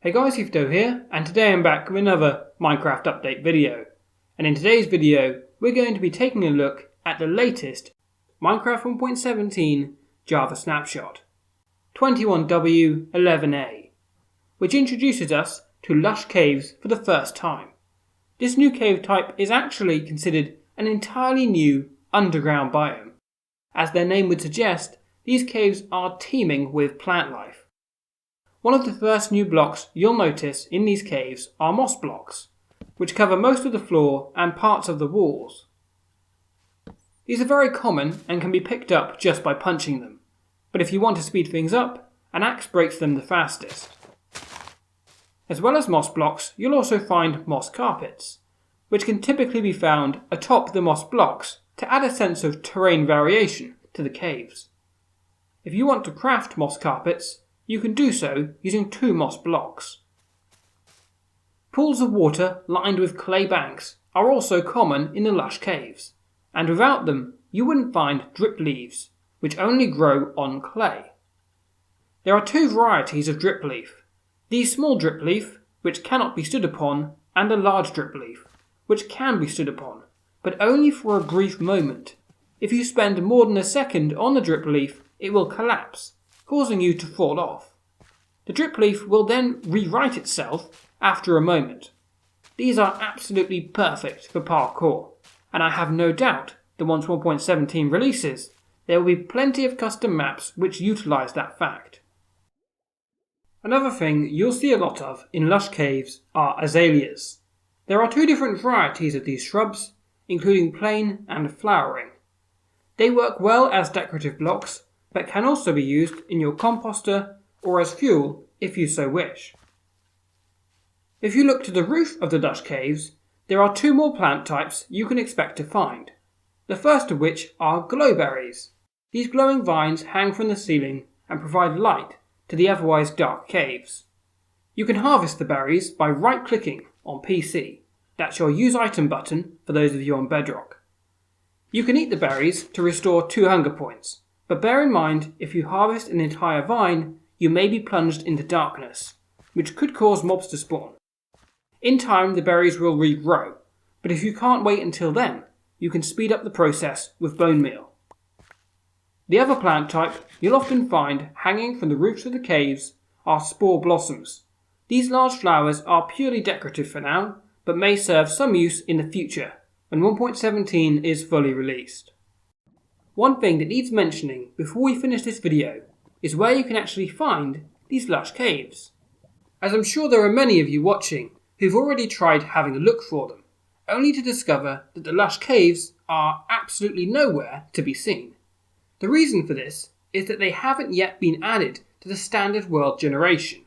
Hey guys, EthDo here, and today I'm back with another Minecraft update video. And in today's video, we're going to be taking a look at the latest Minecraft 1.17 Java snapshot, 21W11A, which introduces us to Lush Caves for the first time. This new cave type is actually considered an entirely new underground biome. As their name would suggest, these caves are teeming with plant life. One of the first new blocks you'll notice in these caves are moss blocks, which cover most of the floor and parts of the walls. These are very common and can be picked up just by punching them, but if you want to speed things up, an axe breaks them the fastest. As well as moss blocks, you'll also find moss carpets, which can typically be found atop the moss blocks to add a sense of terrain variation to the caves. If you want to craft moss carpets, you can do so using 2 moss blocks. Pools of water lined with clay banks are also common in the Lush Caves, and without them you wouldn't find drip leaves, which only grow on clay. There are 2 varieties of drip leaf, the small drip leaf, which cannot be stood upon, and a large drip leaf, which can be stood upon, but only for a brief moment. If you spend more than a second on the drip leaf, it will collapse, causing you to fall off. The drip leaf will then rewrite itself after a moment. These are absolutely perfect for parkour, and I have no doubt that once 1.17 releases, there will be plenty of custom maps which utilise that fact. Another thing you'll see a lot of in Lush Caves are azaleas. There are 2 different varieties of these shrubs, including plain and flowering. They work well as decorative blocks, but can also be used in your composter or as fuel if you so wish. If you look to the roof of the Lush Caves, there are 2 more plant types you can expect to find, the first of which are glowberries. These glowing vines hang from the ceiling and provide light to the otherwise dark caves. You can harvest the berries by right-clicking on PC, that's your use item button for those of you on Bedrock. You can eat the berries to restore 2 hunger points, but bear in mind, if you harvest an entire vine, you may be plunged into darkness, which could cause mobs to spawn. In time, the berries will regrow, but if you can't wait until then, you can speed up the process with bone meal. The other plant type you'll often find hanging from the roofs of the caves are Spore Blossoms. These large flowers are purely decorative for now, but may serve some use in the future, when 1.17 is fully released. One thing that needs mentioning before we finish this video is where you can actually find these Lush Caves. As I'm sure there are many of you watching who've already tried having a look for them, only to discover that the Lush Caves are absolutely nowhere to be seen. The reason for this is that they haven't yet been added to the standard world generation.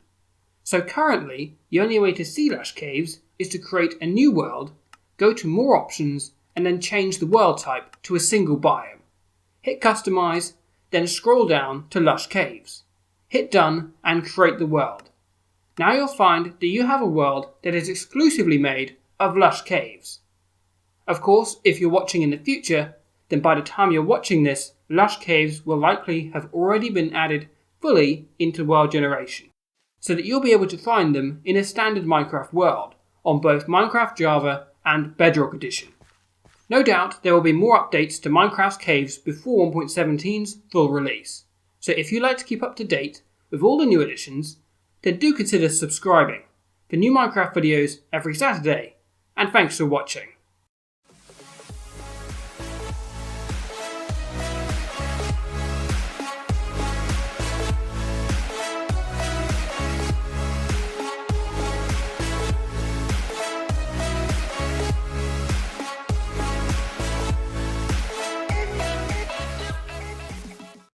So currently, the only way to see Lush Caves is to create a new world, go to more options, and then change the world type to a single biome. Hit Customize, then scroll down to Lush Caves. Hit Done and create the world. Now you'll find that you have a world that is exclusively made of Lush Caves. Of course, if you're watching in the future, then by the time you're watching this, Lush Caves will likely have already been added fully into world generation, so that you'll be able to find them in a standard Minecraft world on both Minecraft Java and Bedrock Edition. No doubt there will be more updates to Minecraft's caves before 1.17's full release, so if you like to keep up to date with all the new additions, then do consider subscribing for new Minecraft videos every Saturday, and thanks for watching.